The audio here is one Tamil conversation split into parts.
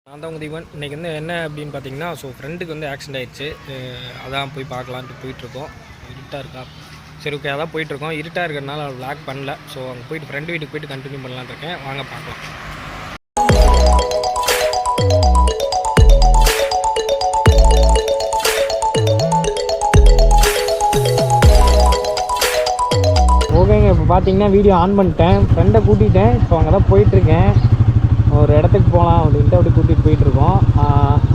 நான் தான் தீபன். இன்றைக்கி வந்து என்ன அப்படின்னு பார்த்தீங்கன்னா, ஃப்ரெண்டுக்கு வந்து ஆக்சிடென்ட் ஆகிடுச்சு. அதான் போய் பார்க்கலான்ட்டு போயிட்டுருக்கோம். இருட்டாக இருக்கா? சரி, ஓகே, அதான் போயிட்டுருக்கோம். இருட்டாக இருக்கிறதுனால விளாக் பண்ணல. அங்கே போயிட்டு ஃப்ரெண்டு வீட்டுக்கு போயிட்டு கண்டினியூ பண்ணலான்னு இருக்கேன். வாங்க பார்க்கலாம். ஓகேங்க, இப்போ பார்த்தீங்கன்னா வீடியோ ஆன் பண்ணிட்டேன். ஃப்ரெண்டை கூட்டிகிட்டேன். அங்கே தான் போயிட்டுருக்கேன். ஒரு இடத்துக்கு போகலாம் அப்படின்ட்டு அப்படி கூட்டிகிட்டு போயிட்டுருக்கோம்.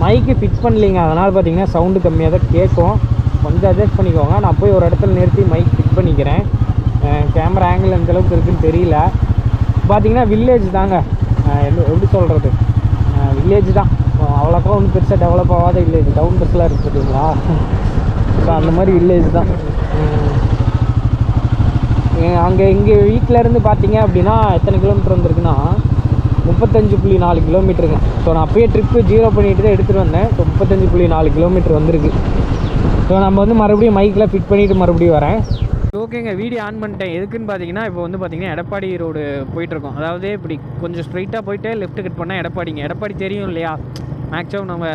மைக்கு ஃபிக்ஸ் பண்ணலிங்க, அதனால் பார்த்தீங்கன்னா சவுண்டு கம்மியாக தான் கேட்கும். கொஞ்சம் அட்ஜஸ்ட் பண்ணிக்கோங்க. நான் போய் ஒரு இடத்துல நிறுத்தி மைக் ஃபிக்ஸ் பண்ணிக்கிறேன். கேமரா ஆங்கிள் எந்தளவுக்கு இருக்குதுன்னு தெரியல. பார்த்தீங்கன்னா வில்லேஜ் தாங்க. எப்படி சொல்கிறது, வில்லேஜ் தான். அவ்வளோக்கா ஒன்றும் பெருசாக டெவலப் ஆகாத வில்லேஜ். டவுன் பஸ்லாம் இருக்குதுங்களா, ஸோ அந்த மாதிரி வில்லேஜ் தான். அங்கே எங்கள் வீட்டிலேருந்து பார்த்தீங்க அப்படின்னா எத்தனை கிலோமீட்டர் வந்திருக்குன்னா 35.4 கிலோமீட்டருங்க. ஸோ நான் அப்போயே ட்ரிப்பு 0 பண்ணிட்டு தான் எடுத்துகிட்டு வந்தேன். ஸோ 35.4 கிலோமீட்டர் வந்திருக்கு. ஸோ நம்ம வந்து மறுபடியும் மைக்கில் ஃபிட் பண்ணிவிட்டு மறுபடியும் வரேன். ஓகேங்க, வீடியோ ஆன் பண்ணிட்டேன். எதுக்குன்னு பார்த்தீங்கன்னா, இப்போ வந்து பார்த்தீங்கன்னா எடப்பாடி ரோடு போயிட்டுருக்கோம். அதாவது இப்படி கொஞ்சம் ஸ்ட்ரைட்டாக போயிட்டு லெஃப்ட் கட் பண்ணால் எடப்பாடிங்க. எடப்பாடி தெரியும் இல்லையா? மேக்ஸிமம் நம்ம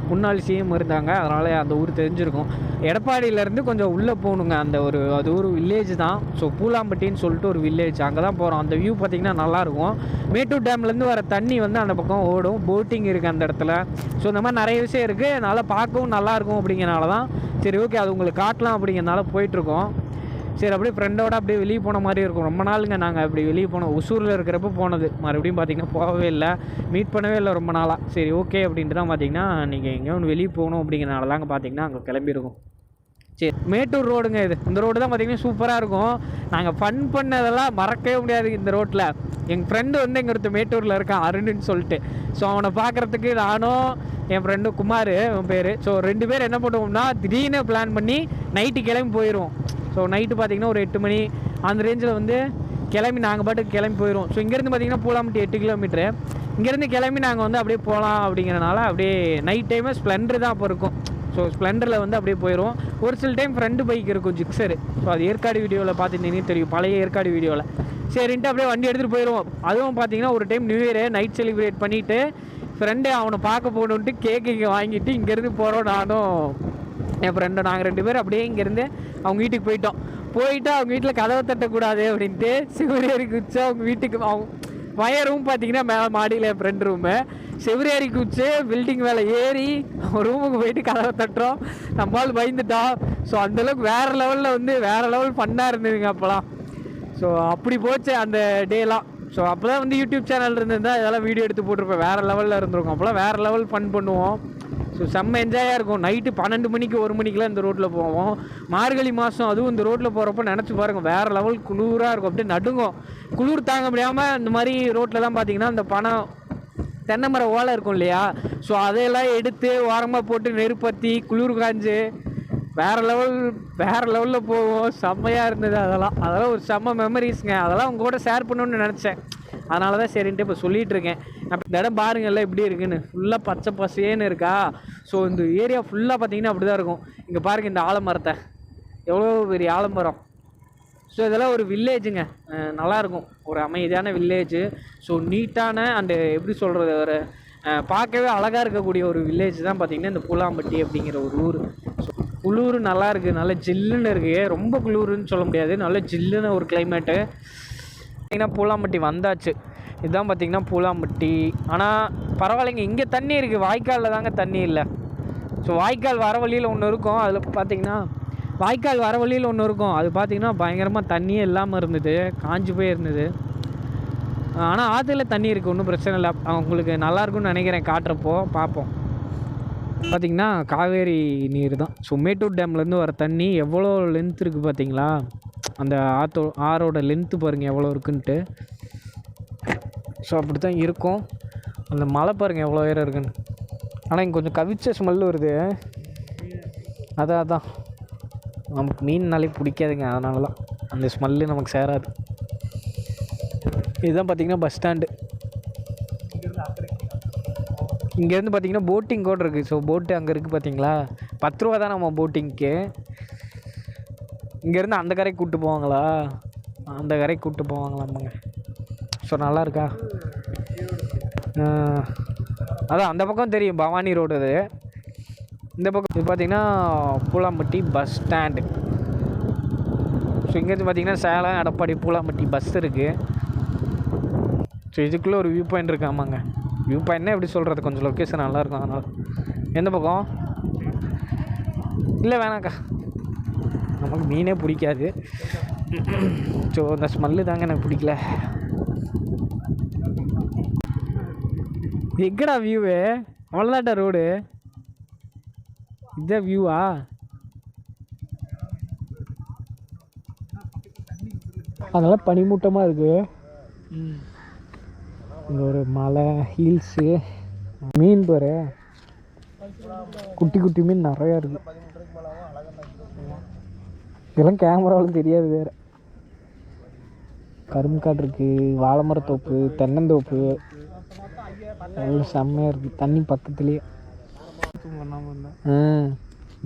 முன்னாள் சிஎம் இருந்தாங்க, அதனால் அந்த ஊர் தெரிஞ்சிருக்கும். எடப்பாடியிலேருந்து கொஞ்சம் உள்ளே போகணுங்க. அது ஒரு வில்லேஜ் தான். ஸோ பூலாம்பட்டின்னு சொல்லிட்டு ஒரு வில்லேஜ், அங்கே தான் போகிறோம். அந்த வியூ பார்த்திங்கன்னா நல்லாயிருக்கும். மேட்டூர் டேம்லேருந்து வர தண்ணி வந்து அந்த பக்கம் ஓடும். போட்டிங் இருக்குது அந்த இடத்துல. ஸோ இந்த மாதிரி நிறைய விஷயம் இருக்குது. அதனால் பார்க்கவும் நல்லாயிருக்கும். அப்படிங்கிறனால தான் சரி, ஓகே, அது உங்களுக்கு காட்டலாம் அப்படிங்கிறனால போயிட்டுருக்கோம். சரி, அப்படியே ஃப்ரெண்டோட அப்படியே வெளியே போன மாதிரி இருக்கும். ரொம்ப நாளுங்க நாங்கள் அப்படி வெளியே போனோம். ஒசூரில் இருக்கிறப்ப போனது. மறுபடியும் பார்த்திங்கன்னா போகவே இல்லை, மீட் பண்ணவே இல்லை ரொம்ப நாளாக. சரி, ஓகே அப்படின்ட்டு தான் பார்த்திங்கன்னா நீங்கள் எங்கேயோ ஒன்று வெளியே போகணும் அப்படிங்கிறனால தாங்க பார்த்திங்கன்னா அங்கே கிளம்பியிருக்கோம். சரி, மேட்டூர் ரோடுங்க இது. இந்த ரோடு தான் பார்த்திங்கன்னா சூப்பராக இருக்கும். நாங்கள் ஃபன் பண்ணதெல்லாம் மறக்கவே முடியாது இந்த ரோட்டில். எங்கள் ஃப்ரெண்டு வந்து எங்கள் ஒருத்தர் மேட்டூரில் இருக்கான், அருணுன்னு சொல்லிட்டு. ஸோ அவனை பார்க்குறதுக்கு நானும் என் ஃப்ரெண்டு குமார் அவன் பேர். ஸோ 2 பேர் என்ன பண்ணுவோம்னா, திடீர்னு பிளான் பண்ணி நைட்டு கிளம்பி போயிடுவோம். ஸோ நைட்டு பார்த்திங்கன்னா ஒரு 8 மணி அந்த ரேஞ்சில் வந்து கிளம்பி நாங்கள் பாட்டுக்கு கிளம்பி போயிடுவோம். ஸோ இங்கேருந்து பார்த்திங்கன்னா பூலாம்பட்டி 8 கிலோமீட்ரு. இங்கேருந்து கிளம்பி நாங்கள் வந்து அப்படியே போகலாம் அப்படிங்கிறனால அப்படியே நைட் டைமு ஸ்ப்ளெண்டர் தான் அப்போ இருக்கும். ஸோ ஸ்ப்ளெண்டரில் வந்து அப்படியே போயிடும். ஒரு சில டைம் ஃப்ரெண்டு பைக் இருக்கும், ஜிக்ஸரு. ஸோ அது ஏற்காடு வீடியோவில் பார்த்துட்டீங்கன்னு தெரியும், பழைய ஏற்காடு வீடியோவில். சரின்ட்டு அப்படியே வண்டி எடுத்துகிட்டு போயிடுவோம். அதுவும் பார்த்திங்கன்னா ஒரு time new year night celebrate பண்ணிவிட்டு ஃப்ரெண்டு அவனை பார்க்க போகணுன்ட்டு கேக்கு வாங்கிட்டு இங்கேருந்து போகிறோம். நானும் என் ஃப்ரெண்டும் நாங்கள் 2 பேர் அப்படியே இங்கேருந்து அவங்க வீட்டுக்கு போயிட்டு அவங்க வீட்டில் கதவை தட்டக்கூடாது அப்படின்ட்டு சிவரேறி குச்சி அவங்க வீட்டுக்கு வய ரூம் பார்த்திங்கன்னா மேலே மாடியில் என் ஃப்ரெண்ட் ரூமு. சிவரேறி குச்சி பில்டிங் மேலே ஏறி ரூமுக்கு போயிட்டு கதவை தட்டுறோம். நம்மளால் பயந்துட்டோம். ஸோ அந்தளவுக்கு வேறு லெவலில் வந்து வேறு லெவல் ஃபன்னாக இருந்ததுங்க அப்போலாம். ஸோ அப்படி போச்சு அந்த டேலாம். ஸோ அப்போ தான் வந்து யூடியூப் சேனல் இருந்திருந்தால் இதெல்லாம் வீடியோ எடுத்து போட்டிருப்பேன். வேறு லெவலில் இருந்திருக்கும். அப்போலாம் வேறு லெவல் ஃபன் பண்ணுவோம். ஸோ செம்ம என்ஜாயாக இருக்கும். நைட்டு 12 மணிக்கு 1 மணிக்கெலாம் இந்த ரோட்டில் போவோம். மார்கழி மாதம் அதுவும் இந்த ரோட்டில் போகிறப்ப நினச்சி பாருங்கள், வேறு லெவல் குளிராக இருக்கும். அப்படியே நடுங்கும். குளிர் தாங்க முடியாமல் இந்த மாதிரி ரோட்டிலலாம் பார்த்திங்கன்னா இந்த தென்னை மர ஓலை இருக்கும் இல்லையா? ஸோ அதையெல்லாம் எடுத்து ஓரமாக போட்டு நெருப்பத்தி குளிர் காஞ்சு வேறு லெவலில் போவோம். செம்மையாக இருந்தது. அதெல்லாம் ஒரு செம்ம மெமரிஸ்ங்க. அதெல்லாம் உங்க கூட ஷேர் பண்ணணுன்னு நினச்சேன். அதனால தான் சரின்ட்டு இப்போ சொல்லிகிட்டு இருக்கேன். இந்த இடம் பாருங்கள்ல எப்படி இருக்குன்னு. ஃபுல்லாக பச்சை பசேன்னு இருக்கா. ஸோ இந்த ஏரியா ஃபுல்லாக பார்த்திங்கன்னா அப்படி தான் இருக்கும். இங்கே பாருங்கள் இந்த ஆலமரத்தை, எவ்வளோ பெரிய ஆலமரம். ஸோ இதெல்லாம் ஒரு வில்லேஜுங்க. நல்லாயிருக்கும், ஒரு அமைதியான வில்லேஜு. ஸோ நீட்டான அண்டு எப்படி சொல்கிறது, ஒரு பார்க்கவே அழகாக இருக்கக்கூடிய ஒரு வில்லேஜ் தான் பார்த்திங்கன்னா இந்த பூலாம்பட்டி அப்படிங்கிற ஒரு ஊர். ஸோ குளிர் நல்லா இருக்குது, நல்ல ஜில்லுன்னு இருக்குது. ரொம்ப குளிர்னு சொல்ல முடியாது, நல்ல ஜில்லுன்னு ஒரு கிளைமேட்டு. பார்த்திங்கன்னா பூலாம்பட்டி வந்தாச்சு. இதுதான் பார்த்திங்கன்னா பூலாம்பட்டி. ஆனால் பரவாயில்லைங்க, இங்கே தண்ணி இருக்குது. வாய்க்காலில் தாங்க தண்ணி இல்லை. ஸோ வாய்க்கால் வர வழியில் ஒன்று இருக்கும். அதில் பார்த்திங்கன்னா அது பார்த்திங்கன்னா பயங்கரமாக தண்ணியே இல்லாமல் இருந்தது, காஞ்சி போய் இருந்தது. ஆனால் ஆற்றுல தண்ணி இருக்குது, ஒன்றும் பிரச்சனை இல்லை. உங்களுக்கு நல்லாயிருக்கும்னு நினைக்கிறேன், காட்டுறப்போ பார்ப்போம். பார்த்திங்கன்னா காவேரி நீர் தான். ஸோ மேட்டூர் டேம்லேருந்து வர தண்ணி எவ்வளோ லென்த் இருக்குது பார்த்திங்களா? அந்த ஆறோட லென்த்து பாருங்கள் எவ்வளோ இருக்குன்ட்டு. ஸோ அப்படி தான் இருக்கும். அந்த மலை பாருங்கள் எவ்வளோ உயரம் இருக்குன்னு. ஆனால் இங்கே கொஞ்சம் கவிச்ச ஸ்மெல்லு வருது. அதான் நமக்கு மீன்னாலே பிடிக்காதுங்க, அதனால தான் அந்த ஸ்மெல்லு நமக்கு சேராது. இதுதான் பார்த்திங்கன்னா பஸ் ஸ்டாண்டு. இங்கேருந்து பார்த்திங்கன்னா போட்டிங் கூட இருக்குது. ஸோ போட்டு அங்கே இருக்குது பார்த்திங்களா? 10 ரூபா தான் நம்ம போட்டிங்க்கு. இங்கேருந்து அந்த கரைக்கு கூப்பிட்டு போவாங்களா? அந்த கரைக்கு கூப்பிட்டு போவாங்களாமாங்க. ஸோ நல்லா இருக்கா? அதான் அந்த பக்கம் தெரியும் பவானி ரோடு. அது இந்த பக்கம் இது பார்த்திங்கன்னா பூலாம்பட்டி பஸ் ஸ்டாண்டு. ஸோ இங்கேருந்து பார்த்திங்கன்னா சேலம் எடப்பாடி பூலாம்பட்டி பஸ் இருக்குது. ஸோ இதுக்குள்ளே ஒரு வியூ பாயிண்ட் இருக்குது. ஆமாங்க, வியூ பாயிண்ட்னா எப்படி சொல்கிறது, கொஞ்சம் லொக்கேஷன் நல்லாயிருக்கும். அதனால் எந்த பக்கம் இல்லை வேணாக்கா, நமக்கு மீனே பிடிக்காது. ஸோ அந்த ஸ்மெல்லு தாங்க எனக்கு பிடிக்கல. எங்கடா வியூவு? அவ்வளோதான்டா ரோடு. இதான் வியூவா? அதெல்லாம் பனிமூட்டமாக இருக்குது. இங்கே ஒரு மலை, ஹீல்ஸு, மீன் பாரு, குட்டி குட்டி மீன் நிறையா இருக்குது. இதெல்லாம் கேமராவில் தெரியாது வேறு. கரும்புக்காடு இருக்குது, வாழை மரத்தோப்பு, தென்னந்தோப்பு, எல்லாம் செம்மையாக இருக்குது. தண்ணி பக்கத்துலேயே.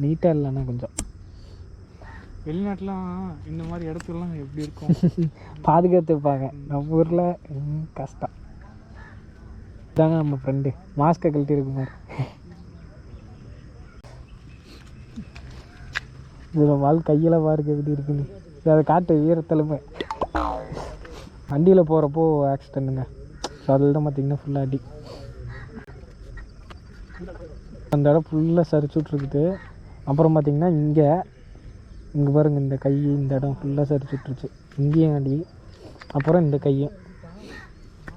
நீட்டாக இல்லைண்ணா கொஞ்சம். வெளிநாட்டுலாம் இந்த மாதிரி இடத்துலாம் எப்படி இருக்கும் பாதுகாத்து வைப்பாங்க. நம்ம ஊரில் கஷ்டம். இதாங்க நம்ம ஃப்ரெண்டு மாஸ்கை கழட்டி இருக்குமாரு. இதில் வாழ் கையில் பாருங்க எப்படி இருக்குன்னு. அதை காட்டு வீரத்தலைமை. வண்டியில் போகிறப்போ ஆக்சிடெண்ட்டுங்க. ஸோ அதில் தான் பார்த்திங்கன்னா ஃபுல்லாக அடி. அந்த இடம் ஃபுல்லாக சரிச்சு விட்ருக்குது. அப்புறம் பார்த்திங்கன்னா இங்கே பாருங்கள், இந்த கை, இந்த இடம் ஃபுல்லாக சரிச்சு விட்ருச்சு. இங்கேயும் அடி. அப்புறம் இந்த கையும்.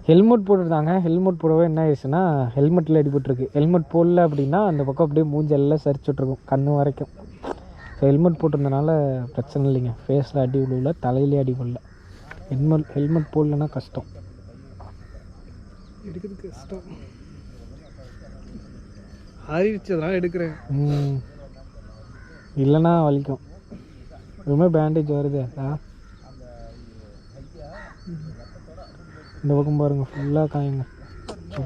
ஹெல்மெட் போட்டுருந்தாங்க. ஹெல்மெட் போடவே என்ன ஆயிடுச்சுன்னா ஹெல்மெட்டில் அடிபட்டுருக்கு. ஹெல்மெட் போடல அப்படின்னா அந்த பக்கம் அப்படியே மூஞ்செல்லாம் சரிச்சு விட்ருக்கும் கண்ணு வரைக்கும். ஸோ ஹெல்மெட் போட்டிருந்தனால பிரச்சனை இல்லைங்க. ஃபேஸில் அடி விழுல, தலையிலே அடி விடல. ஹெல்மெட் போடலன்னா கஷ்டம், எடுக்கிறதுக்கு கஷ்டம். ஆறிடுச்சு, அதெல்லாம் எடுக்கிறேன். இல்லைன்னா வலிக்கும். எதுவுமே பேண்டேஜ் வருது. இந்த பக்கம் பாருங்கள் ஃபுல்லாக காயுங்க.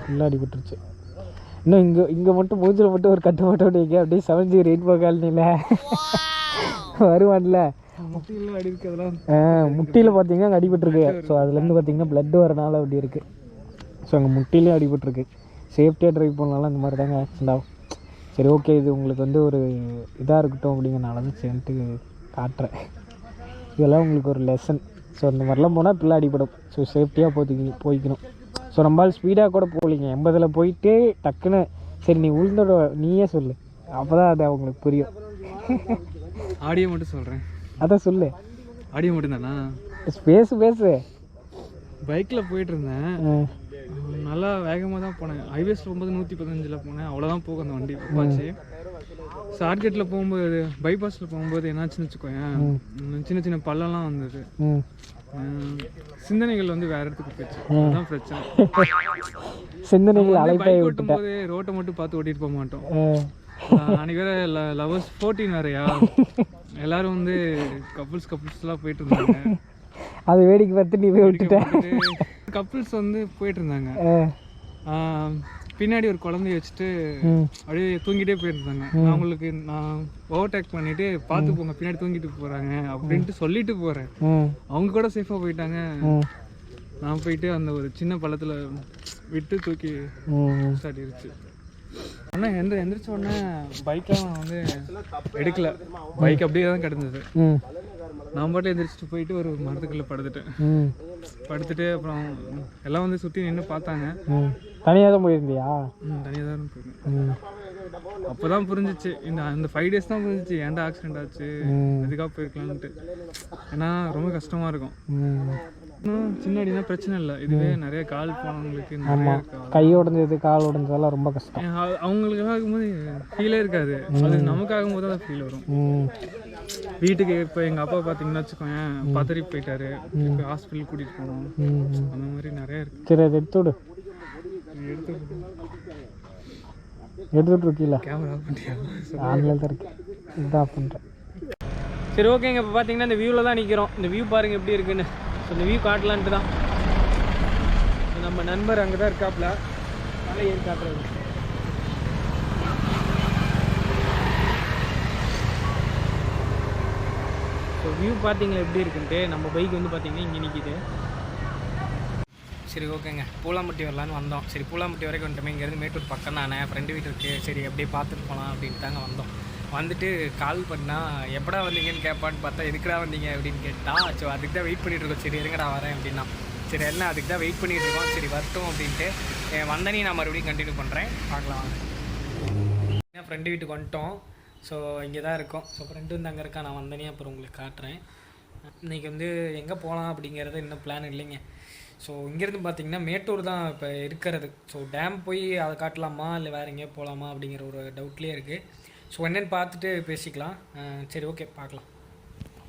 ஃபுல்லாக அடிபட்டுருச்சு. இன்னும் இங்கே மட்டும் மூஞ்சில் மட்டும் ஒரு கட்டு மட்டும் வைக்க அப்படியே 7G ரெயின்போ காலனியில் வருவான்ல. முட்டியில் அடி இருக்குது. அதெல்லாம் முட்டியில் பார்த்தீங்கன்னா அங்கே அடிபட்டுருக்கு. ஸோ அதுலேருந்து பார்த்தீங்கன்னா ப்ளட் வரனால அப்படி இருக்குது. ஸோ அங்கே முட்டிலே அடிபட்டுருக்கு. சேஃப்டியாக ட்ரைவ் பண்ணாலும் இந்த மாதிரி தாங்க ஆக்சிடெண்ட் ஆகும். சரி, ஓகே, இது உங்களுக்கு வந்து ஒரு இதாக இருக்கட்டும் அப்படிங்கிறனால தான் சரின்ட்டு காட்டுறேன். இதெல்லாம் உங்களுக்கு ஒரு லெசன். ஸோ அந்த மாதிரிலாம் போனால் பிள்ளை அடிபடும். ஸோ சேஃப்டியாக போய்க்கணும். ஸோ நம்மளால் ஸ்பீடாக கூட போகலிங்க. 80 போயிட்டு டக்குன்னு சரி நீ உளுந்தோட நீயே சொல்லு, அப்போ தான் அது அவங்களுக்கு புரியும். ஆடியோ மட்டும் சொல்கிறேன். அதான் சொல்லு. ஆடியோ மட்டும் தானா? பேசு. பைக்கில் போயிட்டு இருந்தேன். நல்லா வேகமாக தான் போனேன். ஹைவேஸில் போகும்போது 115 போனேன். அவ்வளோதான் போகும் அந்த வண்டி. அப்பாச்சி ஷார்ட்கட்டில் போகும்போது, பைபாஸில் போகும்போது என்னாச்சுன்னு வச்சுக்கோயேன், சின்ன சின்ன பள்ளம்லாம் வந்தது. சிந்தனைகள் வந்து வேற இடத்துக்கு போயிடுச்சு. அதுதான் பிரச்சனை. சிந்தனைகள் பைக் ஓட்டும் போது ரோட்டை மட்டும் பார்த்து ஓட்டிட்டு போக மாட்டோம். அன்னைக்கு வேற லவர்ஸ் 14 வேறையா, எல்லாரும் வந்து கப்புள்ஸ்லாம் போயிட்டு இருந்தாங்க. அது வேடிக்கை பார்த்து நீ போய் விட்டுட்ட. கப்புள்ஸ் வந்து போயிட்டு இருந்தாங்க. பின்னாடி ஒரு குழந்தைய வச்சுட்டு அப்படியே தூங்கிட்டே போயிருந்தாங்க. அவங்களுக்கு நான் ஓவர்டேக் பண்ணிட்டு பார்த்து போங்க, பின்னாடி தூங்கிட்டு போறாங்க அப்படின்ட்டு சொல்லிட்டு போறேன். அவங்க கூட சேஃபா போயிட்டாங்க. நான் போயிட்டு அந்த ஒரு சின்ன பள்ளத்துல விட்டு தூக்கி சாட்டிருச்சு. ஆனால் எந்திரிச்ச உடனே பைக்கெலாம் நான் வந்து எடுக்கல. பைக் அப்படியே தான் கிடந்தது. நான் பாட்டில் எந்திரிச்சிட்டு போயிட்டு ஒரு மரத்துக்குள்ளே படுத்துட்டு அப்புறம் எல்லாம் வந்து சுற்றி நின்று பார்த்தாங்க. தனியாக தான் போயிருந்தியா? தனியாக தான் போயிருந்தேன். அப்போ தான் புரிஞ்சிச்சு, அந்த 5 days தான் புரிஞ்சிச்சு ஏன்டா ஆக்சிடென்ட் ஆச்சு, எதுக்காக போயிருக்கலான்ட்டு. ஏன்னா ரொம்ப கஷ்டமாக இருக்கும். சின்ன அடினா பிரச்சனை இல்லை. இதுவே நிறைய கால் போனவங்களுக்கு, கை உடஞ்சது, கால் உடஞ்சதெல்லாம் ரொம்ப கஷ்டம். அவங்களுக்கெல்லாம் ஆகும்போது ஃபீலே இருக்காது. அது நமக்கு ஆகும்போது தான் ஃபீல் வரும். வீட்டுக்கு இப்போ எங்கள் அப்பா பார்த்தீங்கன்னா வச்சுக்கோங்க, பதறி போயிட்டாரு. இப்போ ஹாஸ்பிட்டல் கூட்டிகிட்டு போனோம். அந்த மாதிரி நிறைய இருக்கு. சரி, அதை எடுத்துவிடு. எடுத்துட்டு இருக்கீங்களா? கேமரா ஆஃப் பண்ணியா? ஆன்லைன் தான் இருக்கு, இதான் ஆஃப் பண்ணுறேன். சரி, ஓகேங்க. இப்போ பார்த்தீங்கன்னா இந்த வியூவில் தான் நிற்கிறோம். இந்த வியூ பாருங்கள் எப்படி இருக்குன்னு. ஸோ இந்த வியூ காட்டலான்ட்டு தான் நம்ம நண்பர் அங்கே தான் இருக்காப்புல. நல்லா ஏறி காட்டுறது. ஸோ வியூ பார்த்தீங்களா எப்படி இருக்குன்ட்டு. நம்ம பைக் வந்து பார்த்தீங்கன்னா இங்கே நிற்கிது. சரி ஓகேங்க, பூலாம்பட்டி வரலான்னு வந்தோம். சரி பூலாம்பட்டி வரைக்கும் வந்துட்டோமே, இங்கேருந்து மேட்டூர் பக்கம் தானே, ஃப்ரெண்டு வீட்டு இருக்குது, சரி அப்படியே பார்த்துட்டு போகலாம் அப்படின்ட்டு தாங்க வந்தோம். வந்துட்டு கால் பண்ணால் எப்படா வந்தீங்கன்னு கேட்பான்னு பார்த்தா எதுக்குடா வந்தீங்க அப்படின்னு கேட்டால், ஸோ அதுக்கு தான் வெயிட் பண்ணிகிட்ருக்கோம். சரி எதுங்கடா வரேன் அப்படின்னா, சரி என்ன அதுக்கு தான் வெயிட் பண்ணிகிட்ருக்கோம், சரி வரட்டும் அப்படின்ட்டு வந்தனே நான் மறுபடியும் கண்டினியூ பண்ணுறேன், பார்க்கலாம். ஏன்னா ஃப்ரெண்டு வீட்டுக்கு வந்துட்டோம். ஸோ இங்கே தான் இருக்கோம். ஸோ ஃப்ரெண்டு வந்து அங்கே இருக்கா, நான் வந்தனே அப்புறம் உங்களுக்கு காட்டுறேன். இன்றைக்கி வந்து எங்கே போகலாம் அப்படிங்கிறது இன்னும் பிளான் இல்லைங்க. ஸோ இங்கேருந்து பார்த்திங்கன்னா மேட்டூர் தான் இப்போ இருக்கிறது. ஸோ டேம் போய் அதை காட்டலாமா இல்லை வேறு எங்கேயோ போகலாமா அப்படிங்கிற ஒரு டவுட்லேயே இருக்குது. ஸோ என்னென்னு பார்த்துட்டு பேசிக்கலாம். சரி ஓகே பார்க்கலாம்.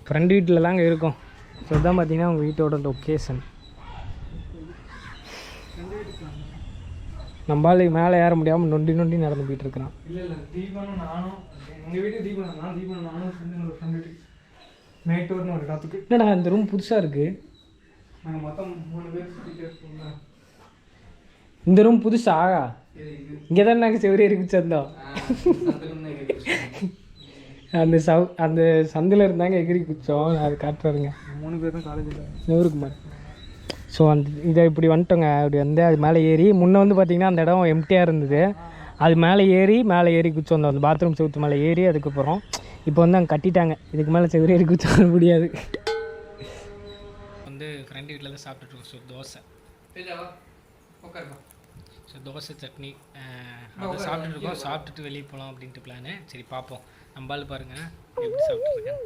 ஃப்ரெண்டு வீட்டில் தாங்க இருக்கோம். ஸோ இதுதான் பார்த்திங்கன்னா உங்கள் வீட்டோட லொக்கேஷன். நம்மளால மேலே ஏற முடியாமல் நொண்டி நடந்து போயிட்டு இருக்கிறான். இல்லை தீபனும் நானும் எங்கள் வீட்டு தீபனும் நானும் ஃப்ரெண்டு வீட்டுக்கு மேட்டூர்னு ஒரு இடத்துக்கு. என்னடா இந்த ரூம் புதுசாக இருக்குது. நாங்கள் மொத்தம் 3 பேர் சுற்றிட்டு இருக்கோம். இந்த ரூம் புதுசா? இங்கே தான் நாங்கள் செவரி இருக்கு சேர்ந்தோம். அந்த சந்தில் இருந்தாங்க எகிரி குச்சோம். அது காட்டுறாருங்க. 3 பேர் தான் காலேஜில் நூறுக்குமார். ஸோ அந்த இதை இப்படி வந்துட்டோங்க. அப்படி வந்து அது மேலே ஏறி முன்னே வந்து பார்த்திங்கன்னா அந்த இடம் எம்டியாக இருந்தது. அது மேலே ஏறி குச்சோம். அந்த பாத்ரூம் செவுத்து மேலே ஏறி அதுக்கப்புறம் இப்போ வந்து அங்கே கட்டிட்டாங்க. இதுக்கு மேலே செவரி ஏறி குச்ச முடியாது. வந்து ஃப்ரெண்டு வீட்டில் தான் சாப்பிட்டுருக்கோம். ஸோ தோசை ஸோ தோசை சட்னி அதை சாப்பிட்டுருக்கோம். சாப்பிட்டுட்டு வெளியே போகலாம் அப்படின்ட்டு பிளானு. சரி பார்ப்போம். நம்பால் பாருங்கள் எப்படி சாப்பிட்டுருக்கேன்.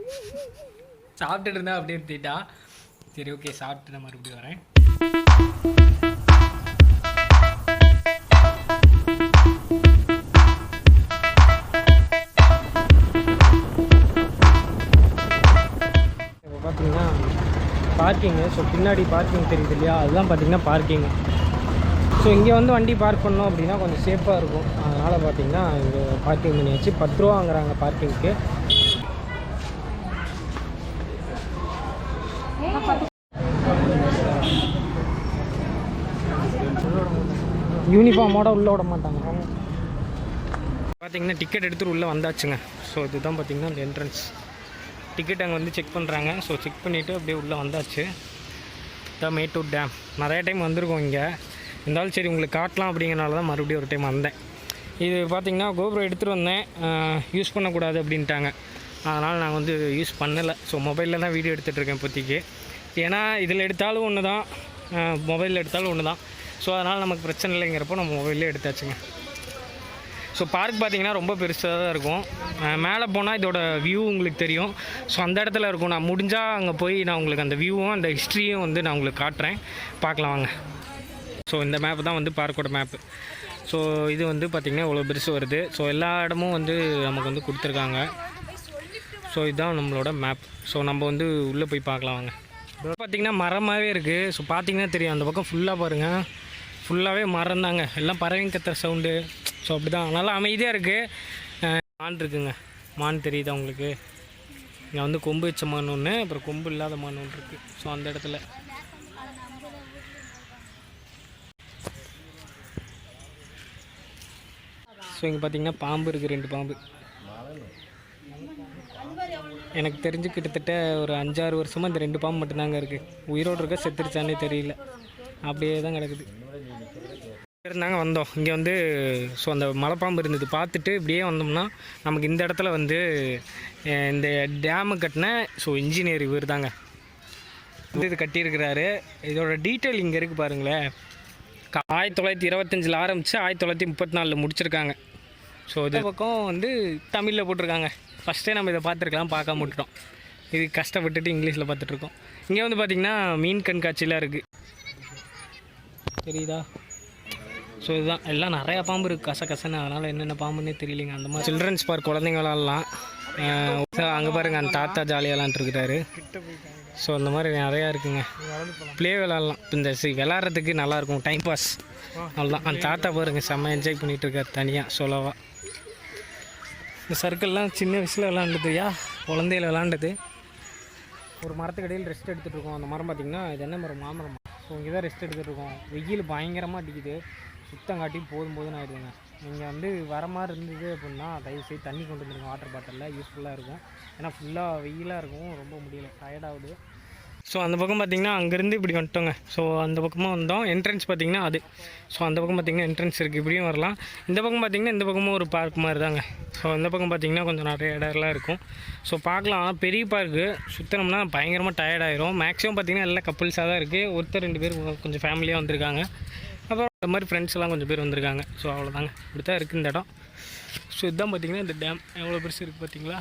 சாப்பிட்டுட்டு இருந்தால் அப்படியே எடுத்துட்டா. சரி ஓகே சாப்பிட்டு நான் மறுபடியும் வரேன். இப்போ பார்த்தீங்கன்னா பார்க்கிங்கு. ஸோ பின்னாடி பார்க்கிங் தெரியுது இல்லையா, அதுதான் பார்த்தீங்கன்னா பார்க்கிங்கு. ஸோ இங்கே வந்து வண்டி பார்க் பண்ணோம் அப்படின்னா கொஞ்சம் சேஃபாக இருக்கும். அதனால் பார்த்தீங்கன்னா இங்கே பார்க்கிங் பண்ணியாச்சு. 10 ரூபா வாங்குறாங்க பார்க்கிங்க்கு. யூனிஃபார்மோட உள்ளே விட மாட்டாங்க. பார்த்தீங்கன்னா டிக்கெட் எடுத்துகிட்டு உள்ளே வந்தாச்சுங்க. ஸோ இதுதான் பார்த்தீங்கன்னா அந்த என்ட்ரன்ஸ். டிக்கெட் அங்கே வந்து செக் பண்ணுறாங்க. ஸோ செக் பண்ணிவிட்டு அப்படியே உள்ளே வந்தாச்சு. இதான் மேட்டூர் டேம். நிறைய டைம் வந்திருக்கோம் இங்கே. இருந்தாலும் சரி உங்களுக்கு காட்டலாம் அப்படிங்கிறனால தான் மறுபடியும் ஒரு டைம் வந்தேன். இது பார்த்திங்கன்னா கோப்ரோ எடுத்துகிட்டு வந்தேன், யூஸ் பண்ணக்கூடாது அப்படின்ட்டாங்க. அதனால் நாங்கள் வந்து யூஸ் பண்ணலை. ஸோ மொபைலில் தான் வீடியோ எடுத்துகிட்ருக்கேன் இப்போதைக்கு. ஏன்னா இதில் எடுத்தாலும் ஒன்று தான், மொபைலில் எடுத்தாலும் ஒன்று தான். ஸோ அதனால் நமக்கு பிரச்சனை இல்லைங்கிறப்போ நம்ம மொபைல்லே எடுத்தாச்சுங்க. ஸோ பார்க் பார்த்திங்கன்னா ரொம்ப பெருசாக தான் இருக்கும். மேலே போனால் இதோட வியூ உங்களுக்கு தெரியும். ஸோ அந்த இடத்துல இருக்கும். நான் முடிஞ்சால் அங்கே போய் நான் உங்களுக்கு அந்த வியூவும் அந்த ஹிஸ்ட்ரியும் வந்து நான் உங்களுக்கு காட்டுறேன். பார்க்கலாம் வாங்க. ஸோ இந்த மேப்பு தான் வந்து பார்க்கோட மேப்பு. ஸோ இது வந்து பார்த்திங்கன்னா இவ்வளோ பெருசு வருது. ஸோ எல்லா இடமும் வந்து நமக்கு வந்து கொடுத்துருக்காங்க. ஸோ இதுதான் நம்மளோட மேப். ஸோ நம்ம வந்து உள்ளே போய் பார்க்கலாம் வாங்க. பார்த்திங்கன்னா மரமாகவே இருக்குது. ஸோ பார்த்திங்கன்னா தெரியும் அந்த பக்கம் ஃபுல்லாக பாருங்கள், ஃபுல்லாகவே மரம் தாங்க. எல்லாம் பறவைங்க கத்துற சவுண்டு. ஸோ அப்படி தான் நல்லா அமைதியாக இருக்குது. மான் இருக்குங்க. மான் தெரியுதா உங்களுக்கு? இங்கே வந்து கொம்பு வச்ச மான் ஒன்று, அப்புறம் கொம்பு இல்லாத மான் ஒன்று இருக்குது. ஸோ அந்த இடத்துல ஸோ இங்கே பார்த்திங்கன்னா பாம்பு இருக்குது, 2 பாம்பு. எனக்கு தெரிஞ்சு கிட்டத்தட்ட ஒரு 5-6 வருஷமாக இந்த 2 பாம்பு மட்டும்தாங்க இருக்குது. உயிரோடு இருக்க செத்துருச்சானே தெரியல, அப்படியே தான் கிடக்குது. இருந்தாங்க வந்தோம் இங்கே வந்து. ஸோ அந்த மலைப்பாம்பு இருந்தது பார்த்துட்டு இப்படியே வந்தோம்னா நமக்கு இந்த இடத்துல வந்து இந்த டேமு கட்டின இன்ஜினியர் இவர் தாங்க வந்து இது கட்டியிருக்கிறாரு. இதோட டீட்டெயில் இங்கே இருக்குது பாருங்களேன். 1925 ஆரம்பித்து 1934 முடிச்சிருக்காங்க. ஸோ இது பக்கம் வந்து தமிழில் போட்டிருக்காங்க. ஃபஸ்ட்டே நம்ம இதை பார்த்துருக்கலாம், பார்க்காம விட்டுட்டோம். இது கஷ்டப்பட்டுட்டு இங்கிலீஷில் பார்த்துட்ருக்கோம். இங்கே வந்து பார்த்திங்கன்னா மீன் கண்காட்சியெலாம் இருக்குது, தெரியுதா? ஸோ இதுதான் எல்லாம் நிறையா பாம்பு இருக்குது கசன்னு. அதனால் என்னென்ன பாம்புன்னே தெரியலைங்க. அந்த மாதிரி சில்ட்ரன்ஸ் பார்க் குழந்தைங்க விளாட்லாம். அங்கே பாருங்கள் அந்த தாத்தா ஜாலியாக விளாண்டுருக்குறாரு. ஸோ அந்த மாதிரி நிறையா இருக்குங்க. ப்ளே விளாட்லாம். இந்த விளாட்றதுக்கு நல்லாயிருக்கும், டைம் பாஸ். அவ்வளோதான். அந்த தாத்தா பாருங்கள் செம்ம என்ஜாய் பண்ணிகிட்ருக்காரு தனியாக சோலோவாக. இந்த சர்க்கிள்லாம் சின்ன வயசில் விளாண்டுதுயா, குழந்தையில் விளாண்டது. ஒரு மரத்துக்கடையில் ரெஸ்ட் எடுத்துகிட்ருக்கோம். அந்த மரம் பார்த்திங்கன்னா இது என்ன மரம்? மாமரம். ஸோ இங்கே தான் ரெஸ்ட் எடுத்துகிட்ருக்கோம். வெயில் பயங்கரமாக அடிக்குது. சுத்தம் காட்டி போதும் ஆகிடுங்க. நீங்கள் வந்து வர மாதிரி இருந்தது அப்படின்னா தயவுசெய்து தண்ணி கொண்டு வந்துருங்க, வாட்டர் பாட்டிலில் யூஸ்ஃபுல்லாக இருக்கும். ஏன்னா ஃபுல்லாக வெயிலாக இருக்கும், ரொம்ப முடியல, டயர்டாகுது. ஸோ அந்த பக்கம் பார்த்திங்கன்னா அங்கேருந்து இப்படி வந்துட்டோங்க. ஸோ அந்த பக்கமாக வந்தோம். என்ட்ரன்ஸ் பார்த்திங்கன்னா அது. ஸோ அந்த பக்கம் பார்த்திங்கன்னா என்ட்ரன்ஸ் இருக்குது, இப்படியும் வரலாம். இந்த பக்கம் பார்த்திங்கன்னா இந்த பக்கமும் ஒரு பார்க் மாதிரி தாங்க. ஸோ இந்த பக்கம் பார்த்திங்கன்னா கொஞ்சம் நிறைய இடம்லாம் இருக்கும். ஸோ பார்க்கலாம், பெரிய பார்க்கு. சுற்றினோம்னா பயங்கரமாக டயர்டாயிரும். மேக்ஸிமம் பார்த்திங்கன்னா எல்லாம் கப்புள்ஸாக தான் இருக்குது. ஒருத்தர் 2 பேர் கொஞ்சம் ஃபேமிலியாக வந்திருக்காங்க. அப்புறம் இந்த மாதிரி ஃப்ரெண்ட்ஸ் எல்லாம் கொஞ்சம் பேர் வந்திருக்காங்க. ஸோ அவ்வளோதாங்க, இப்படி தான் இருக்குது இந்த இடம். ஸோ இதுதான் பார்த்திங்கன்னா இந்த டேம் எவ்வளோ பெருசு இருக்குது பார்த்திங்களா.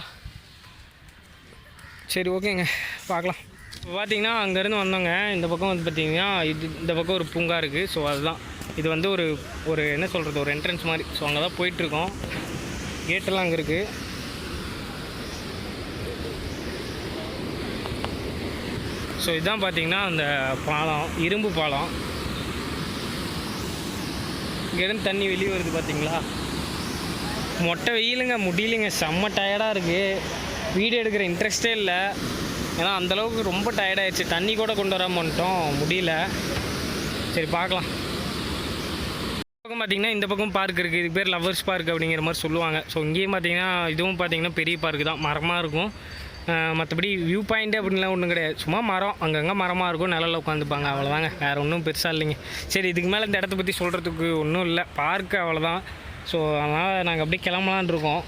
சரி ஓகேங்க, பார்க்கலாம். இப்போ பார்த்திங்கன்னா அங்கேருந்து வந்தோங்க. இந்த பக்கம் வந்து பார்த்திங்கன்னா இந்த பக்கம் ஒரு பூங்கா இருக்குது. ஸோ அதுதான் இது வந்து ஒரு என்ன சொல்கிறது, ஒரு என்ட்ரன்ஸ் மாதிரி. ஸோ அங்கே தான் போயிட்டுருக்கோம். கேட்டெல்லாம் அங்கே இருக்குது. ஸோ இதுதான் பார்த்திங்கன்னா அந்த பாலம், இரும்பு பாலம். இங்கேருந்து தண்ணி வெளியே வருது பார்த்திங்களா. மொட்டை வெயிலுங்க, முடியலைங்க, செம்ம டயர்டாக இருக்குது. வீடியோ எடுக்கிற இன்ட்ரெஸ்ட்டே இல்லை. ஏன்னா அந்தளவுக்கு ரொம்ப டயர்டாகிடுச்சு. தண்ணி கூட கொண்டு வராமல் வந்துட்டோம், முடியல. சரி பார்க்கலாம். பக்கம் பார்த்திங்கன்னா இந்த பக்கம் பார்க் இருக்குது. இது பேர் லவர்ஸ் பார்க் அப்படிங்கிற மாதிரி சொல்லுவாங்க. ஸோ இங்கேயும் பார்த்திங்கன்னா இதுவும் பார்த்திங்கன்னா பெரிய பார்க்கு தான், மரமாக இருக்கும். மற்றபடி வியூ பாயிண்ட்டு அப்படின்லாம் ஒன்றும் கிடையாது. சும்மா மரம், அங்கங்கே மரமாக இருக்கும், நிழலில் உட்காந்துப்பாங்க, அவ்வளோதாங்க. வேறு ஒன்றும் பெருசாக இல்லைங்க. சரி, இதுக்கு மேலே இந்த இடத்த பற்றி சொல்கிறதுக்கு ஒன்றும் இல்லை. பார்க்கு அவ்வளோதான். ஸோ அதனால் நாங்கள் அப்படியே கிளம்பலான் இருக்கோம்.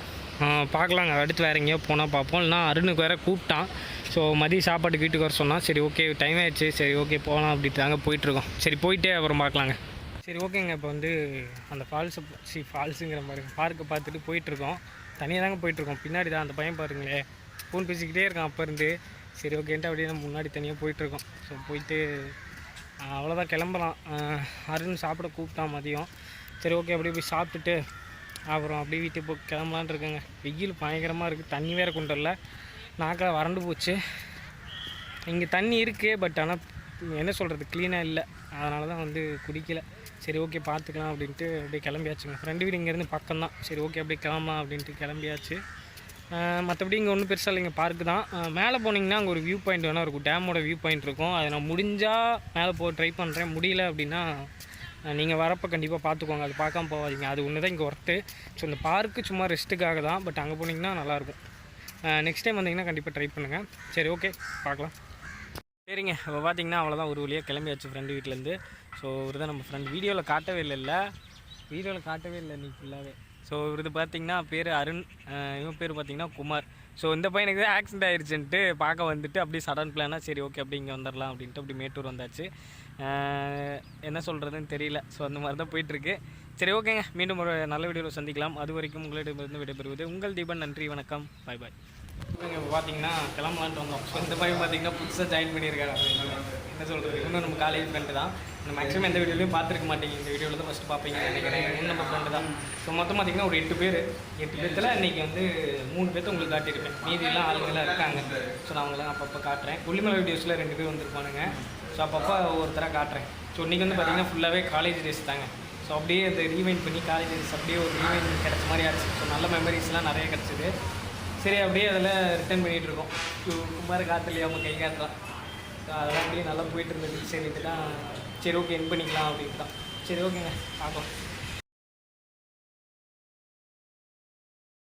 பார்க்கலாங்க, அடுத்து வேறு எங்கேயோ போனால் பார்ப்போம். இல்லைனா அருணுக்கு வேறு கூப்பிட்டான். ஸோ மதியம் சாப்பாட்டுக்கு வீட்டுக்கு வர சொன்னால், சரி ஓகே டைம் ஆகிடுச்சு, சரி ஓகே போகலாம் அப்படின்ட்டு தாங்க போயிட்டுருக்கோம். சரி போயிட்டே அப்புறம் பார்க்கலாங்க. சரி ஓகேங்க, இப்போ வந்து அந்த ஃபால்ஸுங்கிற மாதிரி பார்க்கை பார்த்துட்டு போயிட்டுருக்கோம். தனியாக தாங்க போயிட்டுருக்கோம். பின்னாடி தான் அந்த பையன் பாருங்களே, ஃபோன் பேசிக்கிட்டே இருக்கான் அப்போ இருந்து. சரி ஓகேன்ட்டு அப்படியே நம்ம முன்னாடி தனியாக போயிட்டுருக்கோம். ஸோ போயிட்டு அவ்வளோதான், கிளம்பலாம். அருண் சாப்பிட கூப்பிட்டான் மதியம். சரி ஓகே, அப்படியே போய் சாப்பிட்டுட்டு அப்புறம் அப்படியே வீட்டுக்கு போய் கிளம்பலான் இருக்குங்க. வெயில் பயங்கரமாக இருக்குது. தண்ணி வேறு கொண்டு வரல, நாக்கில் வறண்டு போச்சு. இங்கே தண்ணி இருக்குது, பட் ஆனால் என்ன சொல்கிறது, க்ளீனாக இல்லை. அதனால தான் வந்து குடிக்கலை. சரி ஓகே பார்த்துக்கலாம் அப்படின்ட்டு அப்படியே கிளம்பியாச்சுங்க. ஃப்ரெண்டு வீடு இங்கேருந்து பக்கம் தான். சரி ஓகே அப்படியே கிளம்பலாம் அப்படின்ட்டு கிளம்பியாச்சு. மற்றபடி இங்கே ஒன்றும் பெருசாக இல்லைங்க, பார்க்கு தான். மேலே போனீங்கன்னா அங்கே ஒரு வியூ பாயிண்ட் வேணால் இருக்கும், டேமோட வியூ பாயிண்ட் இருக்கும். அதை நான் முடிஞ்சால் மேலே போக ட்ரை பண்ணுறேன். முடியல அப்படின்னா நீங்கள் வரப்போ கண்டிப்பாக பார்த்துக்கோங்க, அது பார்க்காம போகாதீங்க. அது ஒன்று தான் இங்கே ஒர்த்து. ஸோ இந்த பார்க்கு சும்மா ரெஸ்ட்டுக்காக தான், பட் அங்கே போனீங்கன்னா நல்லாயிருக்கும். நெக்ஸ்ட் டைம் வந்தீங்கன்னா கண்டிப்பாக ட்ரை பண்ணுங்கள். சரி ஓகே பார்க்கலாம். சரிங்க, இப்போ பார்த்தீங்கன்னா அவ்வளோதான், ஒரு வழியாக கிளம்பியாச்சு ஃப்ரெண்டு வீட்டிலேருந்து. ஸோ இவர் தான் நம்ம ஃப்ரெண்ட். வீடியோவில் காட்டவே இல்லை இன்றைக்கி ஃபுல்லாகவே. ஸோ இவரது பார்த்திங்கன்னா பேர் அருண், இவன் பேர் பார்த்திங்கன்னா குமார். ஸோ இந்த பையனுக்கு தான் ஆக்சிடென்ட் ஆகிடுச்சுன்ட்டு பார்க்க வந்துட்டு அப்படியே சடன் பிளானாக சரி ஓகே அப்படி இங்கே வந்துடலாம் அப்படின்ட்டு அப்படி மேட்டூர் வந்தாச்சு. என்ன சொல்கிறதுன்னு தெரியல. ஸோ அந்த மாதிரி தான் போயிட்டுருக்கு. சரி ஓகேங்க, மீண்டும் ஒரு நல்ல வீடியோவில் சந்திக்கலாம். அது வரைக்கும் உங்களிடமிருந்து விடைபெறுவது உங்கள் தீபன். நன்றி, வணக்கம், பாய் பாய். இப்போ பார்த்தீங்கன்னா கிளம்பலான்ட்டு வந்தோம். ஸோ இந்த பையன் பார்த்தீங்கன்னா புதுசாக ஜாயின் பண்ணியிருக்காங்க. என்ன சொல்கிறது, இன்னும் நம்ம காலேஜ் ஃப்ரெண்டு தான். நம்ம மேக்ஸிமம் எந்த வீடியோலையும் பார்த்துருக்க மாட்டேங்க, இந்த வீடியோவில் தான் ஃபஸ்ட்டு பார்ப்பீங்கன்னு நினைக்கிறேன். இன்னும் நம்ம ஃப்ரெண்டு தான். ஸோ மொத்தம் பார்த்திங்கன்னா ஒரு 8 பேர்த்தில் இன்றைக்கி வந்து 3 பேர்த்த உங்களுக்கு காட்டியிருப்பேன். மீதியெல்லாம் ஆளுங்களாம் இருக்காங்க. ஸோ நான் அவங்களாம் அப்பப்போ காட்டுறேன். கொல்லிமலை வீடியோஸில் 2 பேர் வந்துருப்பானுங்க. ஸோ அப்பப்போ ஒருத்தராக காட்டுறேன். ஸோ இன்றைக்கி வந்து பார்த்திங்கன்னா ஃபுல்லாகவே காலேஜ் டேஸ் தாங்க. ஸோ அப்படியே அந்த ரீவைண்ட் பண்ணி காலேஜ் டேஸ் அப்படியே ஒரு ரீவைண்ட் கிடச்ச மாதிரி ஆச்சு. ஸோ நல்ல மெமரிஸ்லாம் நிறைய கிடச்சிது. சரி அப்படியே அதில் ரிட்டர்ன் பண்ணிகிட்ருக்கோம். குமார் காற்றுலையாமல் கை காட்டுறான். ஸோ அதெல்லாம் அப்படியே நல்லா போயிட்டு இருந்தது. சரிட்டு தான் சரி ஓகே என் பண்ணிக்கலாம் அப்படின்ட்டு தான். சரி ஓகேங்க பார்க்கலாம்.